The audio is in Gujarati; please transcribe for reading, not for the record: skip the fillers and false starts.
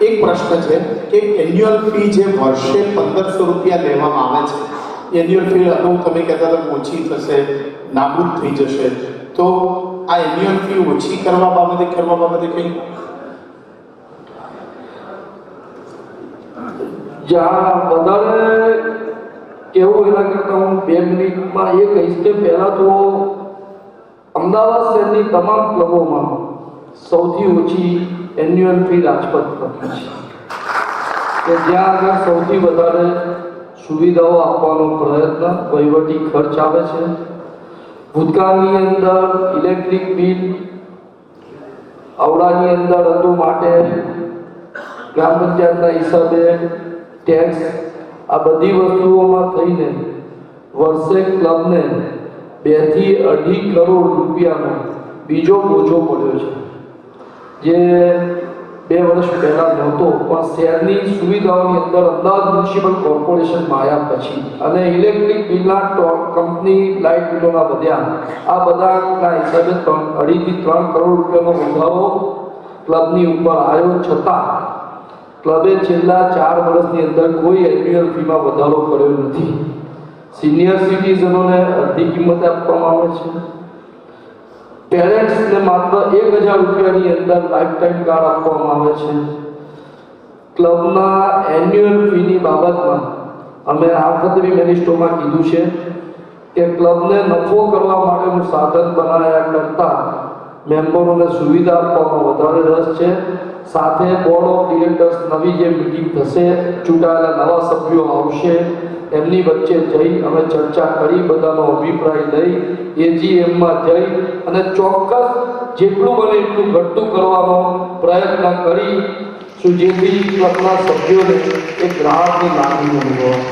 એક પ્રશ્ન છે કે એન્યુઅલ ફી જે વર્ષે 1500 રૂપિયા લેવામાં આવે છે, એન્યુઅલ ફી અગાઉ તમે કહેતા હતા ઓછી થશે, નાબૂદ થઈ જશે, તો આ એન્યુઅલ ફી ઓછી કરવા બાબતે કંઈ જ્યાં વધારે કેવું એના કરતાં હું 2 મિનિટમાં એ કહીશ કે પહેલાં તો અમદાવાદ શહેરની તમામ ક્લબોમાં સૌથી ઓછી એન્યુઅલ ફી રાજપથ ક્લબની છે કે જ્યાં આગળ સૌથી વધારે સુવિધાઓ આપવાનો પ્રયત્ન, વહીવટી ખર્ચ આવે છે. ભૂતકાળની અંદર ઇલેક્ટ્રિક બિલ આવડાની અંદર હતું માટે ગ્રામ પંચાયતના હિસાબે ટેક્સ, આ બધી વસ્તુઓમાં થઈને વર્ષે ક્લબને 2 થી 2.5 કરોડ રૂપિયાનો બીજો બોજો પડ્યો છે, જે 2 વર્ષ પહેલાં નહોતો. પણ શહેરની સુવિધાઓની અંદર અમદાવાદ મ્યુનિસિપલ કોર્પોરેશનમાં આવ્યા પછી અને ઇલેક્ટ્રિક બિલના કંપની લાઇટ બિલોના વધ્યા, આ બધાના હિસાબે 2.5 થી 3 કરોડ રૂપિયાનો વધારો ક્લબની ઉપર આવ્યો. છતાં ક્લબે છેલ્લા 4 વર્ષની અંદર કોઈ એન્યુઅલ ફીમાં વધારો કર્યો નથી. સિનિયર સિટીઝનોને અડધી કિંમતે આપવામાં આવે છે. પેરેન્ટ્સને માત્ર 1000 રૂપિયાની અંદર લાઈફ ટાઈમ કાર્ડ આપવામાં આવે છે. ક્લબના એન્યુઅલ ફીની બાબતમાં અમે આ વખતે બી મેનિસ્ટોમાં કીધું છે કે ક્લબને નફો કરવા માટેનું સાધન બનાવ્યા કરતાં મેમ્બરોને સુવિધા આપવામાં વધારે રસ છે. સાથે બોર્ડ ઓફ ડિરેક્ટર્સ નવી જે મિટિંગ થશે, ચૂંટાયેલા નવા સભ્યો આવશે, એમની વચ્ચે જઈ અમે ચર્ચા કરી, બધાનો અભિપ્રાય લઈ એજીએમમાં જઈ અને ચોક્કસ જેટલું બને એટલું ઘટતું કરવાનો પ્રયત્ન કરી જેથી ક્લબના સભ્યોને એક ગ્રાહકની લાગણી અનુભવાય.